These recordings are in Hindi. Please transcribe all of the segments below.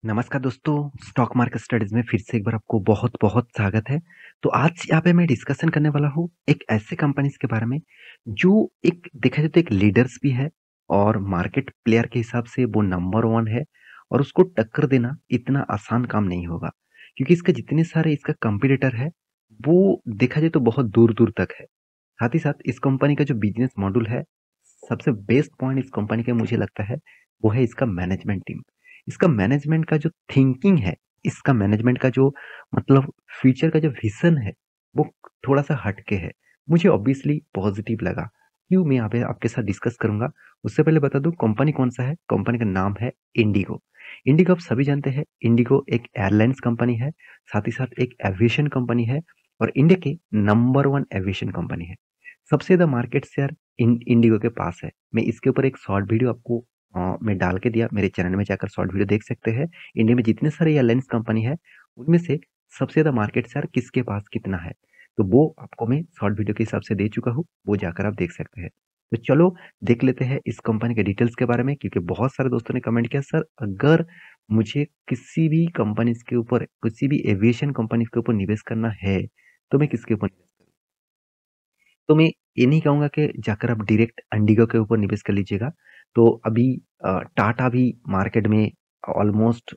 नमस्कार दोस्तों, स्टॉक मार्केट स्टडीज़ में फिर से एक बार आपको बहुत-बहुत स्वागत है। तो आज यहाँ पे मैं डिस्कशन करने वाला हूँ एक ऐसे कंपनीज़ के बारे में, जो एक देखा जाए तो एक लीडर्स भी है और मार्केट प्लेयर के हिसाब से वो नंबर 1 है और उसको टक्कर देना इतना आसान काम नहीं होगा। क्योंकि इसके जितने सारे इसका कॉम्पिटिटर है, वो देखा जाए तो बहुत दूर-दूर तक है। साथ ही साथ इस कंपनी का जो बिज़नेस मॉडल है, सबसे बेस्ट पॉइंट इस कंपनी का मुझे लगता है, वो है इसका मैनेजमेंट टीम। इसका मैनेजमेंट का जो थिंकिंग है, इसका मैनेजमेंट का जो मतलब फ्यूचर का जो विज़न है, वो थोड़ा-सा हट के है। मुझे ऑब्वियसली पॉज़िटिव लगा। क्यों मैं यहाँ पे आपके साथ डिस्कस करूँगा। उससे पहले बता दूँ कंपनी कौन-सा है? कंपनी का नाम है इंडिगो। इंडिगो आप सभी जानते हैं, इंडिगो एक एयरलाइन्स कंपनी है, साथ ही साथ एक एविएशन कंपनी है और इंडिया की नंबर 1 एविएशन कंपनी है। सबसे ज़्यादा मार्केट शेयर इंडिगो के पास है। मैं इसके ऊपर एक शॉर्ट वीडियो आपको मैं डाल के दिया, मेरे चैनल में जाकर शॉर्ट वीडियो देख सकते हैं। इंडिया में जितने सारे एयरलाइंस कंपनी है, उनमें से सबसे ज़्यादा मार्केट शेयर किसके पास कितना है। तो वो आपको मैं शॉर्ट वीडियो के हिसाब से दे चुका हूँ, वो जाकर आप देख सकते हैं। तो चलो देख लेते हैं इस कंपनी के डिटेल्स के बारे में, क्योंकि बहुत सारे दोस्तों ने कमेंट किया, सर अगर मुझे किसी भी कंपनीज़ के ऊपर, किसी भी एविएशन कंपनी के ऊपर निवेश करना है, तो मैं किसके ऊपर निवेश करूँ? तो मैं ये नहीं कहूँगा कि जाकर आप डायरेक्ट इंडिगो के ऊपर निवेश कर लीजिएगा। तो अभी टाटा भी मार्केट में ऑलमोस्ट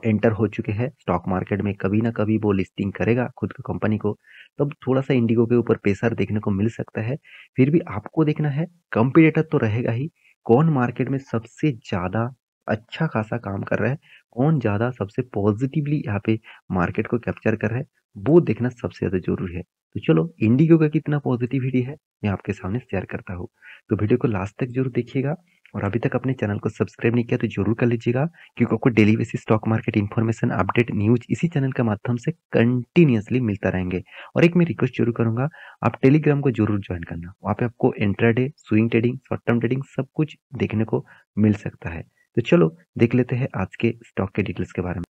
एंटर हो चुके हैं। स्टॉक मार्केट में कभी ना कभी वो लिस्टिंग करेगा खुद की कंपनी को, तब थोड़ा-सा इंडिगो के ऊपर प्रेशर देखने को मिल सकता है। फिर भी आपको देखना है, कॉम्पिटिटर तो रहेगा ही, कौन मार्केट में सबसे ज़्यादा अच्छा खासा काम कर रहा है, कौन ज़्यादा सबसे पॉजिटिवली यहाँ पे मार्केट को कैप्चर कर रहा है, वो देखना सबसे ज़्यादा ज़रूरी है। तो चलो इंडिगो का कितना पॉजिटिविटी है, मैं आपके सामने शेयर करता हूँ। तो वीडियो को लास्ट तक ज़रूर देखिएगा और अभी तक अपने चैनल को सब्सक्राइब नहीं किया तो ज़रूर कर लीजिएगा, क्योंकि आपको daily basis stock market information, update, news इसी चैनल के माध्यम से कंटिन्यूअसली मिलता रहेंगे। और एक मैं रिक्वेस्ट ज़रूर करूँगा, आप टेलीग्राम को ज़रूर जॉइन करना। वहाँ पे आपको intraday, swing trading, short term trading सब कुछ देखने को मिल सकता है। तो चलो देख लेते हैं आज के स्टॉक के डिटेल्स के बारे में।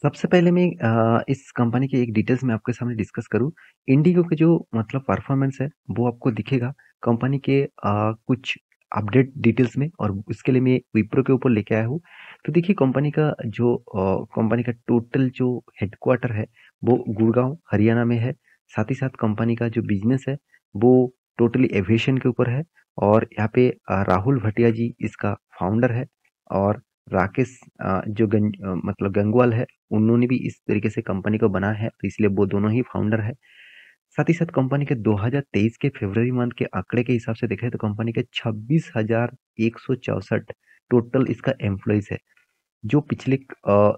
सबसे पहले मैं इस कंपनी की एक डिटेल्स मैं आपके सामने डिस्कस करूँ, इंडिगो के जो मतलब परफॉर्मेंस है, वो आपको दिखेगा कंपनी के कुछ अपडेट डिटेल्स में और उसके लिए मैं विप्रो के ऊपर लेके आया हूँ। तो देखिए कंपनी का जो कंपनी का टोटल जो हेडक्वार्टर है, वो गुड़गाँव, हरियाणा में है। साथ ही साथ कंपनी का जो बिज़नेस है, वो टोटली एविएशन के ऊपर है और यहाँ पे राहुल भटिया जी इसका फाउंडर है और राकेश जो मतलब गंगवाल है, उन्होंने भी इस तरीके से कंपनी को बनाया है, तो इसलिए वो दोनों ही फाउंडर है। साथ ही साथ कंपनी के 2023 के फरवरी मंथ के आंकड़े के हिसाब से देखें तो कंपनी के 26,164 टोटल इसका एम्प्लॉइज़ है, जो पिछले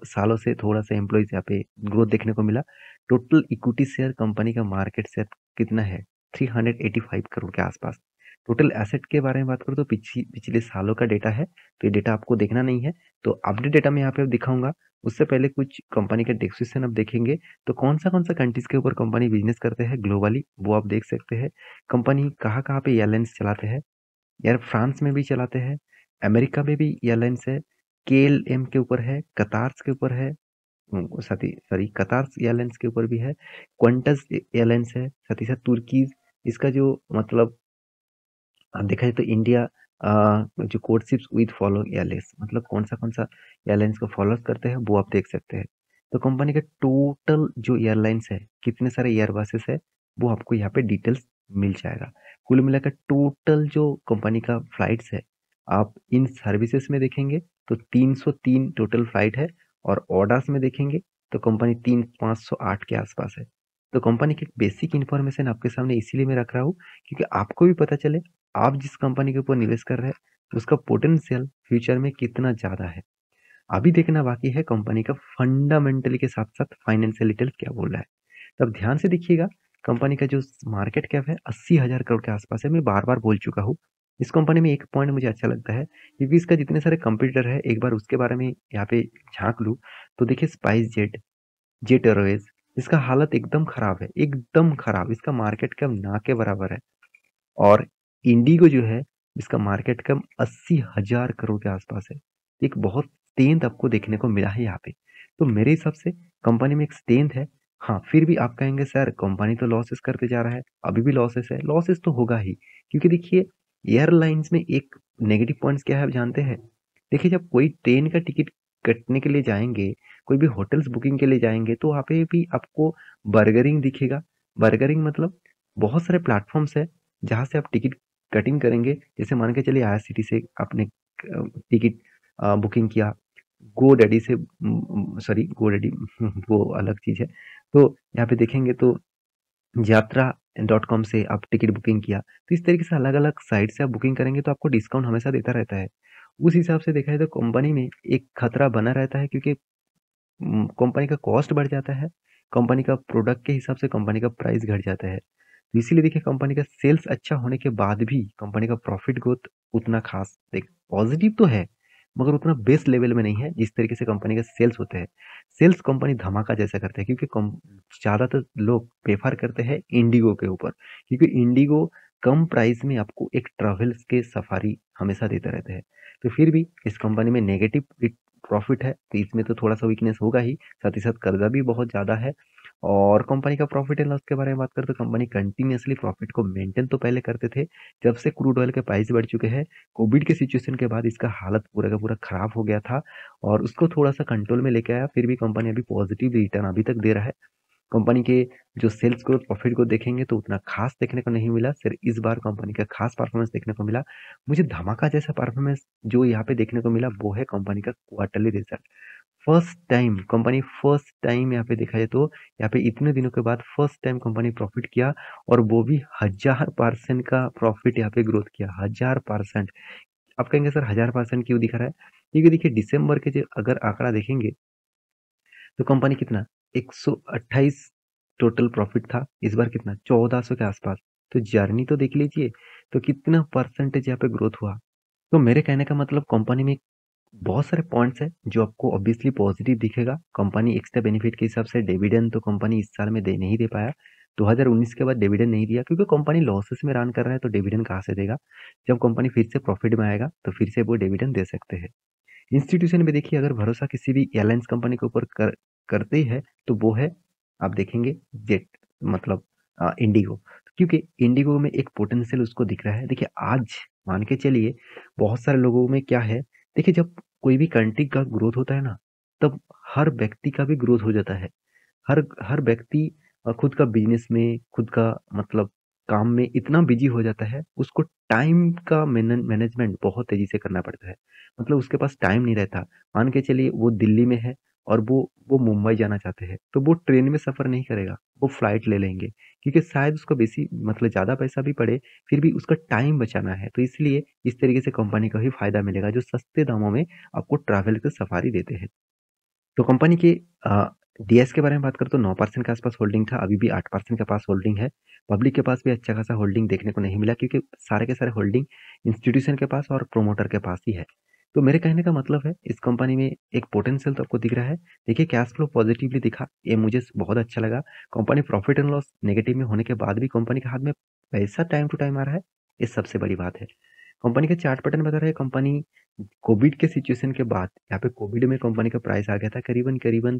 सालों से थोड़ा-सा एम्प्लॉइज़ यहाँ पे ग्रोथ देखने को मिला। टोटल इक्विटी शेयर कंपनी का मार्केट शेयर कितना है? 385 करोड़ के आसपास। टोटल एसेट के बारे में बात करूँ तो पिछले सालों का डेटा है, तो ये डेटा आपको देखना नहीं है। तो अपडेट डेटा मैं यहाँ पे दिखाऊँगा। उससे पहले कुछ कंपनी के डिस्क्रिप्शन आप देखेंगे, तो कौन-सा कंट्रीज़ के ऊपर कंपनी बिज़नेस करते हैं ग्लोबली, वो आप देख सकते हैं। कंपनी कहाँ-कहाँ पे एयरलाइन्स चलाते हैं। यार फ्रांस में भी चलाते हैं, अमेरिका में भी एयरलाइन्स है, केएलएम के ऊपर है, कतार्स के ऊपर है, साथ ही सॉरी कतार्स एयरलाइन्स के ऊपर भी है, क्वांटस एयरलाइन्स है, साथ ही साथ तुर्कीज़ इसका जो मतलब देखा जाए तो इंडिया जो code ships with follow airlines मतलब कौन-सा एयरलाइंस को फॉलो करते हैं, वो आप देख सकते हैं। तो कंपनी का टोटल जो एयरलाइन्स है, कितने सारे एयरबसेस है, वो आपको यहाँ पे डिटेल्स मिल जाएगा। कुल मिलाकर टोटल जो कंपनी का फ्लाइट्स है, आप इन सर्विसेज में देखेंगे तो 303 टोटल फ्लाइट है और ऑर्डर्स में देखेंगे तो कंपनी 508 के आसपास है। तो कंपनी की बेसिक इन्फॉर्मेशन आपके सामने इसीलिए मैं रख रहा हूँ, क्योंकि आपको भी पता चले आप जिस कंपनी के ऊपर निवेश कर रहे हैं उसका पोटेंशियल फ्यूचर में कितना ज़्यादा है। अभी देखना बाकी है कंपनी का फंडामेंटली के साथ-साथ फाइनेंशियल डिटेल्स क्या बोल रहा है। तब ध्यान से देखिएगा, कंपनी का जो मार्केट कैप है 80,000 करोड़ के आसपास है। मैं बार-बार बोल चुका हूँ। इस कंपनी में एक पॉइंट मुझे अच्छा लगता है, क्योंकि इसका जितने सारे कंपटीटर है एक बार उसके बारे में यहाँ पे झाँक लूँ, तो देखिए स्पाइस जेट, जेट एयरवेज़ इसका हालत एकदम खराब है, एकदम खराब। इसका मार्केट कैप ना के बराबर है। और इंडिगो जो है, इसका मार्केट कैप 80,000 करोड़ के आसपास है। एक बहुत स्ट्रेंथ आपको देखने को मिला है यहाँ पे। तो मेरे हिसाब से कंपनी में एक स्ट्रेंथ है। हाँ, फिर भी आप कहेंगे सर कंपनी तो लॉसेस करते जा रहा है, अभी भी लॉसेस है। लॉसेस तो होगा ही, क्योंकि देखिए एयरलाइन्स में एक नेगेटिव पॉइंट्स क्या है आप जानते हैं? देखिए जब कोई ट्रेन का टिकट कटने के लिए जाएँगे, कोई भी होटल्स बुकिंग के लिए जाएँगे तो वहाँ पे भी आपको बर्गरिंग दिखेगा। बर्गरिंग मतलब बहुत सारे प्लेटफ़ॉर्म्स हैं, जहाँ से आप टिकट कटिंग करेंगे। जैसे मान के चलिए आईआरसीटी से आपने टिकट बुकिंग किया, गोडैडी से सॉरी गोडैडी वो अलग चीज़ है। तो यहाँ पे देखेंगे तो यात्रा डॉट कॉम से आप टिकट बुकिंग किया, तो इस तरीके से अलग-अलग साइट से आप बुकिंग करेंगे तो आपको डिस्काउंट हमेशा देता रहता है। उस हिसाब से देखा जाए तो कंपनी में एक खतरा बना रहता है, क्योंकि कंपनी का कॉस्ट बढ़ जाता है, कंपनी का प्रोडक्ट के हिसाब से कंपनी का प्राइस घट जाता है। तो इसीलिए देखिए कंपनी का सेल्स अच्छा होने के बाद भी कंपनी का प्रॉफिट ग्रोथ उतना खास देख पॉजिटिव तो है, मगर उतना बेस्ट लेवल में नहीं है जिस तरीके से कंपनी का सेल्स होते हैं। सेल्स कंपनी धमाका जैसा करते हैं, क्योंकि ज़्यादातर लोग प्रेफर करते हैं इंडिगो के ऊपर, क्योंकि इंडिगो कम प्राइस में आपको एक ट्रैवल्स के सफारी हमेशा देते रहते हैं। तो फिर भी इस कंपनी में नेगेटिव प्रॉफिट है, तो इसमें तो थोड़ा-सा वीकनेस होगा ही, साथ ही साथ कर्जा भी बहुत ज़्यादा है। और कंपनी का प्रॉफिट एंड लॉस के बारे में बात करें तो कंपनी कंटिन्यूअसली प्रॉफिट को मेंटेन तो पहले करते थे, जब से क्रूड ऑयल के प्राइस बढ़ चुके हैं, कोविड के सिचुएशन के बाद इसका हालत पूरा का पूरा खराब हो गया था और उसको थोड़ा-सा कंट्रोल में लेके आया, फिर भी कंपनी अभी पॉजिटिव रिटर्न अभी तक दे रहा है। कंपनी के जो सेल्स ग्रोथ, प्रॉफिट ग्रोथ देखेंगे तो उतना खास देखने को नहीं मिला, सिर्फ इस बार कंपनी का खास परफॉर्मेंस देखने को मिला। मुझे धमाका जैसा परफॉर्मेंस जो यहाँ पे देखने को मिला वो है कंपनी का quarterly result. First time company first time यहाँ पे देखा जाए तो यहाँ पे इतने दिनों के बाद फर्स्ट टाइम कंपनी प्रॉफिट किया, और वो भी 1000% का प्रॉफिट यहाँ पे ग्रोथ किया, 1000%। आप कहेंगे सर 1000% क्यों दिखा रहा है? क्योंकि देखिए दिसंबर के जो अगर आंकड़ा देखेंगे तो कंपनी कितना 128 टोटल प्रॉफिट था, इस बार कितना 1400 के आसपास। तो जर्नी तो देख लीजिए, तो कितना परसेंटेज यहाँ पे ग्रोथ हुआ। तो मेरे कहने का मतलब कंपनी में बहुत सारे पॉइंट्स हैं जो आपको ऑब्वियसली पॉजिटिव दिखेगा। कंपनी एक्स्ट्रा बेनिफिट के हिसाब से डिविडेंड तो कंपनी इस साल में दे नहीं दे पाया, 2019 के बाद डिविडेंड नहीं दिया, क्योंकि कंपनी लॉसेस में रन कर रहा है, तो डिविडेंड कहाँ से देगा। जब कंपनी फिर से प्रॉफिट में आएगा तो फिर से वो डिविडेंड दे सकते हैं। इंस्टीट्यूशन में देखिए अगर भरोसा किसी भी एयरलाइंस कंपनी के ऊपर करते ही है तो वो है, आप देखेंगे जेट मतलब इंडिगो, क्योंकि इंडिगो में एक पोटेंशियल उसको दिख रहा है। देखिए आज मान के चलिए बहुत सारे लोगों में क्या है, देखिए जब कोई भी कंट्री का ग्रोथ होता है ना, तब हर व्यक्ति का भी ग्रोथ हो जाता है। हर हर व्यक्ति खुद का बिजनेस में, खुद का मतलब काम में इतना बिजी हो जाता है, उसको टाइम का मैनेजमेंट बहुत तेजी से करना पड़ता है। मतलब उसके पास टाइम नहीं रहता। मान के चलिए वो दिल्ली में है और वो मुंबई जाना चाहते हैं, तो वो ट्रेन में सफ़र नहीं करेगा, वो फ्लाइट ले लेंगे, क्योंकि शायद उसको बेसी मतलब ज़्यादा पैसा भी पड़े, फिर भी उसका टाइम बचाना है। तो इसलिए इस तरीके से कंपनी को ही फ़ायदा मिलेगा, जो सस्ते दामों में आपको ट्रैवल की सफारी देते हैं। तो कंपनी की डीएस के बारे में बात करें तो 9% के आसपास होल्डिंग था, अभी भी 8% के पास होल्डिंग है। पब्लिक के पास भी अच्छा खासा होल्डिंग देखने को नहीं मिला, क्योंकि सारे के सारे होल्डिंग इंस्टीट्यूशन के पास और प्रोमोटर के पास ही है। तो मेरे कहने का मतलब है इस कंपनी में एक पोटेंशियल तो आपको दिख रहा है। देखिए कैश फ्लो पॉजिटिवली दिखा, ये मुझे बहुत अच्छा लगा। Company profit and loss negative में होने के बाद भी कंपनी के हाथ में पैसा टाइम टू टाइम आ रहा है, ये सबसे बड़ी बात है। कंपनी का चार्ट पैटर्न बता रहा है, कंपनी कोविड के सिचुएशन के बाद यहाँ पे कोविड में कंपनी का प्राइस आ गया था करीबन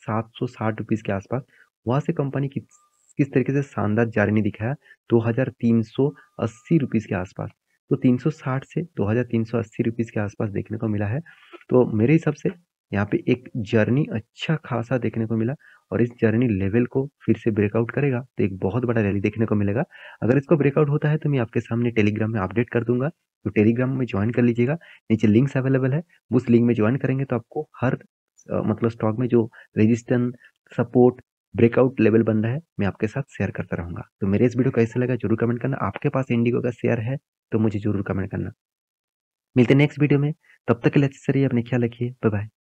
760 रुपीज़ के आसपास। वहाँ से कंपनी किस तरीके से शानदार जर्नी दिखाया, 2380 रुपीज़ के आसपास। तो 360 से 2380 रुपीज़ के आसपास देखने को मिला है। तो मेरे हिसाब से यहाँ पे एक जर्नी अच्छा खासा देखने को मिला, और इस जर्नी लेवल को फिर से ब्रेकआउट करेगा तो एक बहुत बड़ा रैली देखने को मिलेगा। अगर इसको ब्रेकआउट होता है तो मैं आपके सामने टेलीग्राम में अपडेट कर दूंगा, तो टेलीग्राम में ज्वाइन कर लीजिएगा। नीचे लिंक्स अवेलेबल है, उस लिंक में ज्वाइन करेंगे तो आपको हर मतलब स्टॉक में जो रेजिस्टेंस, सपोर्ट, ब्रेकआउट लेवल बन रहा है, मैं आपके साथ शेयर करता रहूंगा। तो मेरे इस वीडियो कैसा लगा जरूर कमेंट करना। आपके पास इंडिगो का शेयर है तो मुझे जरूर कमेंट करना। मिलते हैं नेक्स्ट वीडियो में, तब तक के लिए अच्छे से रहिए, अपने ख्याल रखिए, बाय बाय।